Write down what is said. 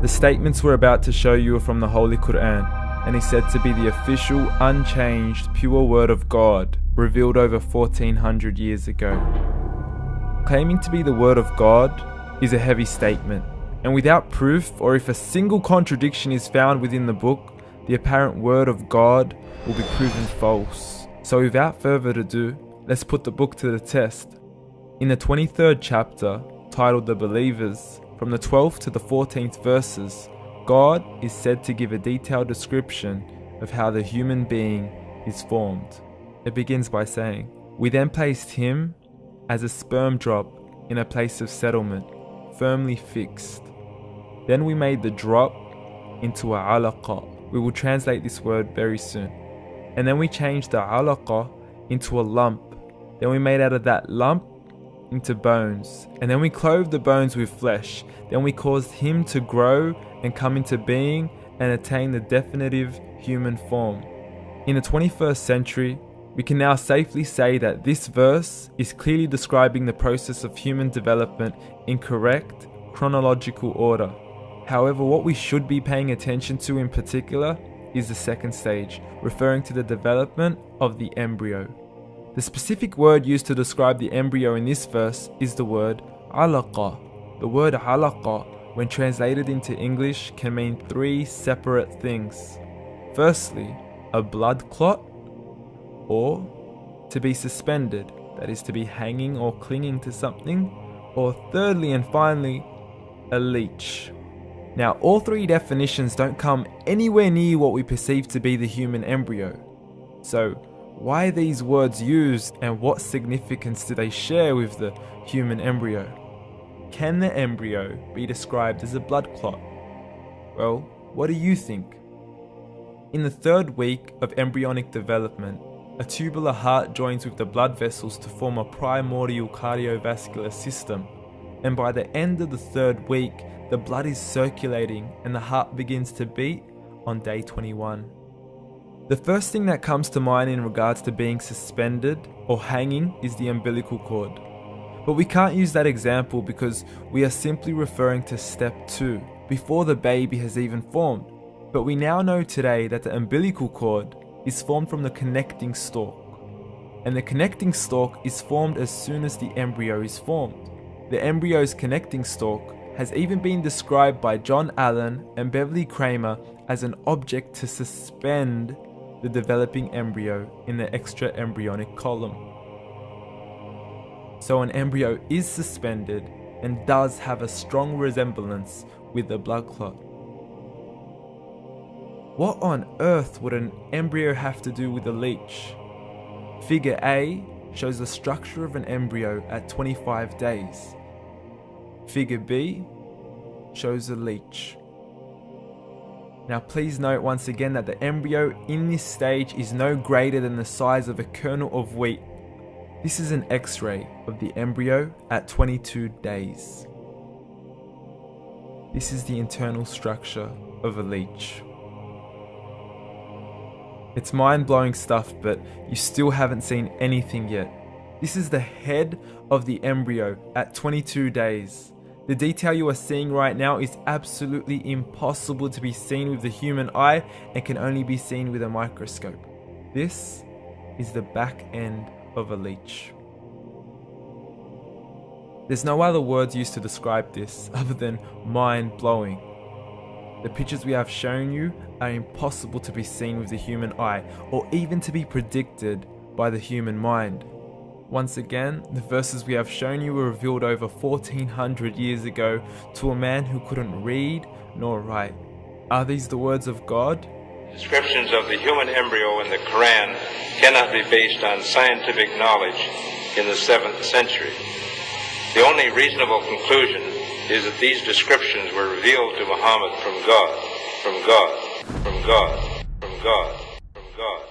The statements we're about to show you are from the Holy Quran, and is said to be the official, unchanged, pure word of God, revealed over 1400 years ago. Claiming to be the word of God is a heavy statement, and without proof, or if a single contradiction is found within the book, the apparent word of God will be proven false. So without further ado, let's put the book to the test. In the 23rd chapter, titled The Believers, from the 12th to the 14th verses, God is said to give a detailed description of how the human being is formed. It begins by saying, "We then placed him as a sperm drop in a place of settlement, firmly fixed. Then we made the drop into a alaqa." We will translate this word very soon. "And then we changed the alaqa into a lump. Then we made out of that lump into bones. And then we clothed the bones with flesh. Then we caused him to grow and come into being and attain the definitive human form." In the 21st century, we can now safely say that this verse is clearly describing the process of human development in correct chronological order. However, what we should be paying attention to in particular is the second stage, referring to the development of the embryo. The specific word used to describe the embryo in this verse is the word alaqa. The word alaqa, when translated into English, can mean three separate things. Firstly, a blood clot, or to be suspended, that is to be hanging or clinging to something, or thirdly and finally, a leech. Now, all three definitions don't come anywhere near what we perceive to be the human embryo. So, why are these words used, and what significance do they share with the human embryo? Can the embryo be described as a blood clot? Well, what do you think? In the 3rd week of embryonic development, a tubular heart joins with the blood vessels to form a primordial cardiovascular system, and by the end of the 3rd week, the blood is circulating and the heart begins to beat on day 21. The first thing that comes to mind in regards to being suspended or hanging is the umbilical cord. But we can't use that example because we are simply referring to step 2, before the baby has even formed. But we now know today that the umbilical cord is formed from the connecting stalk. And the connecting stalk is formed as soon as the embryo is formed. The embryo's connecting stalk has even been described by John Allen and Beverly Kramer as an object to suspend the developing embryo in the extra-embryonic column. So an embryo is suspended and does have a strong resemblance with the blood clot. What on earth would an embryo have to do with a leech? Figure A shows the structure of an embryo at 25 days. Figure B shows a leech. Now please note once again that the embryo in this stage is no greater than the size of a kernel of wheat. This is an X-ray of the embryo at 22 days. This is the internal structure of a leech. It's mind-blowing stuff, but you still haven't seen anything yet. This is the head of the embryo at 22 days. The detail you are seeing right now is absolutely impossible to be seen with the human eye and can only be seen with a microscope. This is the back end of a leech. There's no other words used to describe this other than mind-blowing. The pictures we have shown you are impossible to be seen with the human eye or even to be predicted by the human mind. Once again, the verses we have shown you were revealed over 1400 years ago to a man who couldn't read nor write. Are these the words of God? Descriptions of the human embryo in the Quran cannot be based on scientific knowledge in the 7th century. The only reasonable conclusion is that these descriptions were revealed to Muhammad from God, from God, from God, from God, from God.